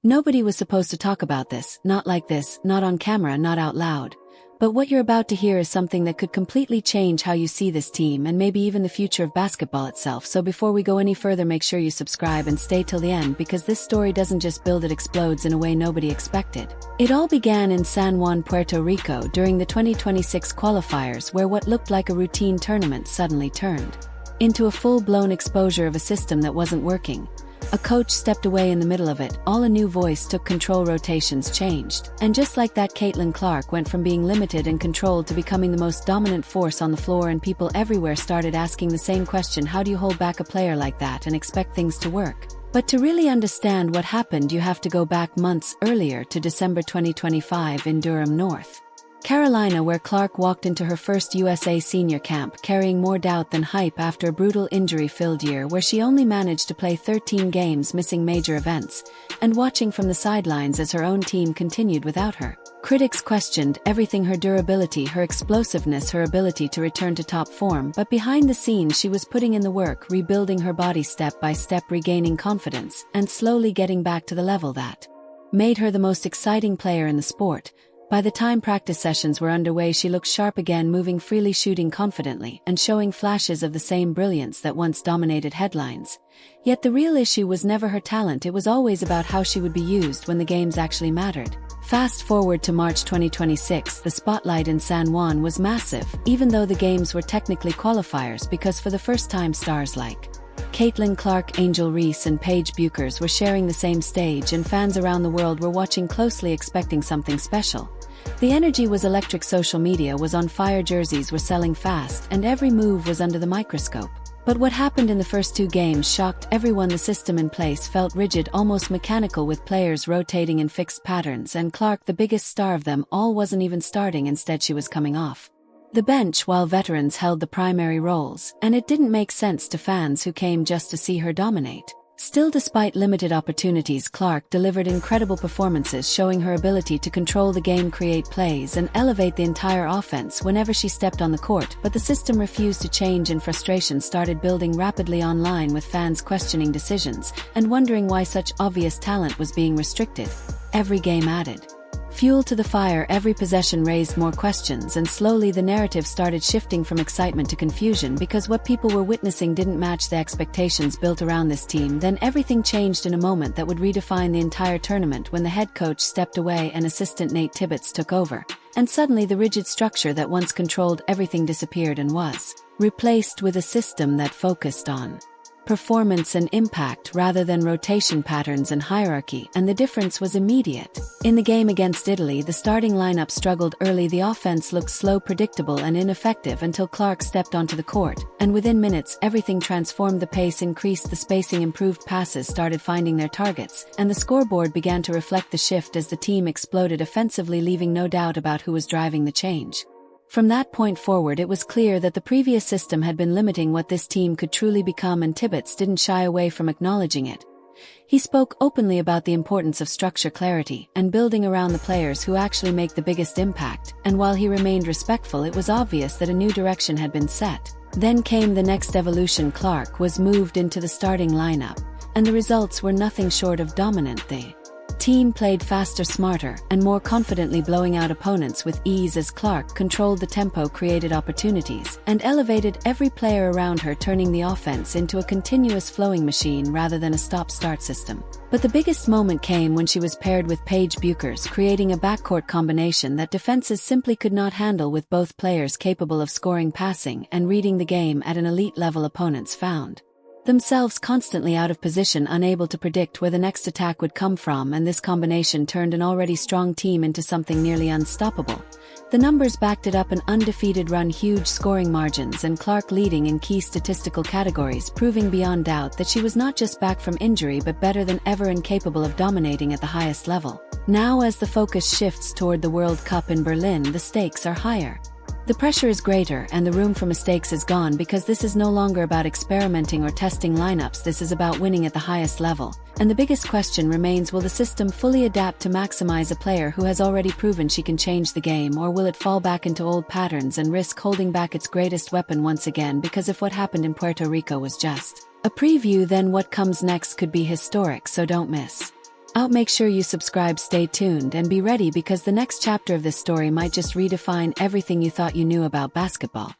Nobody was supposed to talk about this, not like this, not on camera, not out loud. But what you're about to hear is something that could completely change how you see this team and maybe even the future of basketball itself. So before we go any further, make sure you subscribe and stay till the end, because this story doesn't just build, it explodes in a way nobody expected. It all began in San Juan, Puerto Rico during the 2026 qualifiers, where what looked like a routine tournament suddenly turned into a full-blown exposure of a system that wasn't working. A coach stepped away in the middle of it, a new voice took control, rotations changed. And just like that, Caitlin Clark went from being limited and controlled to becoming the most dominant force on the floor, and people everywhere started asking the same question: how do you hold back a player like that and expect things to work? But to really understand what happened, you have to go back months earlier to December 2025 in Durham, North Carolina, where Clark walked into her first USA senior camp carrying more doubt than hype after a brutal injury-filled year where she only managed to play 13 games, missing major events, and watching from the sidelines as her own team continued without her. Critics questioned everything: her durability, her explosiveness, her ability to return to top form. But behind the scenes, she was putting in the work, rebuilding her body step by step, regaining confidence, and slowly getting back to the level that made her the most exciting player in the sport. By the time practice sessions were underway, she looked sharp again, moving freely, shooting confidently, and showing flashes of the same brilliance that once dominated headlines. Yet the real issue was never her talent, it was always about how she would be used when the games actually mattered. Fast forward to March 2026, the spotlight in San Juan was massive, even though the games were technically qualifiers, because for the first time stars like Caitlin Clark, Angel Reese, and Paige Buchers were sharing the same stage, and fans around the world were watching closely, expecting something special. The energy was electric, social media was on fire, jerseys were selling fast, and every move was under the microscope. But what happened in the first two games shocked everyone. The system in place felt rigid, almost mechanical, with players rotating in fixed patterns, and Clark, the biggest star of them all, wasn't even starting. Instead, she was coming off the bench while veterans held the primary roles, and it didn't make sense to fans who came just to see her dominate. Still, despite limited opportunities, Clark delivered incredible performances, showing her ability to control the game, create plays, and elevate the entire offense whenever she stepped on the court. But the system refused to change, and frustration started building rapidly online, with fans questioning decisions and wondering why such obvious talent was being restricted. Every game added fuel to the fire, every possession raised more questions, and slowly the narrative started shifting from excitement to confusion, because what people were witnessing didn't match the expectations built around this team. Then everything changed in a moment that would redefine the entire tournament, when the head coach stepped away and assistant Nate Tibbetts took over. And suddenly the rigid structure that once controlled everything disappeared and was replaced with a system that focused on performance and impact rather than rotation patterns and hierarchy, and the difference was immediate. In the game against Italy, the starting lineup struggled early. The offense looked slow, predictable, and ineffective until Clark stepped onto the court, and within minutes everything transformed. The pace increased, the spacing improved, passes started finding their targets, and the scoreboard began to reflect the shift as the team exploded offensively, leaving no doubt about who was driving the change. From that point forward, it was clear that the previous system had been limiting what this team could truly become, and Tibbetts didn't shy away from acknowledging it. He spoke openly about the importance of structure, clarity, and building around the players who actually make the biggest impact, and while he remained respectful, it was obvious that a new direction had been set. Then came the next evolution. Clark was moved into the starting lineup, and the results were nothing short of dominant. The team played faster, smarter, and more confidently, blowing out opponents with ease as Clark controlled the tempo, created opportunities, and elevated every player around her, turning the offense into a continuous flowing machine rather than a stop-start system. But the biggest moment came when she was paired with Paige Buchers, creating a backcourt combination that defenses simply could not handle, with both players capable of scoring, passing, and reading the game at an elite level. Opponents found themselves constantly out of position, unable to predict where the next attack would come from, and this combination turned an already strong team into something nearly unstoppable. The numbers backed it up: an undefeated run, huge scoring margins, and Clark leading in key statistical categories, proving beyond doubt that she was not just back from injury but better than ever and capable of dominating at the highest level. Now, as the focus shifts toward the World Cup in Berlin, the stakes are higher. The pressure is greater, and the room for mistakes is gone, because this is no longer about experimenting or testing lineups. This is about winning at the highest level. And the biggest question remains: will the system fully adapt to maximize a player who has already proven she can change the game, or will it fall back into old patterns and risk holding back its greatest weapon once again? Because if what happened in Puerto Rico was just a preview, then what comes next could be historic, so don't miss out. Make sure you subscribe, stay tuned, and be ready because the next chapter of this story might just redefine everything you thought you knew about basketball.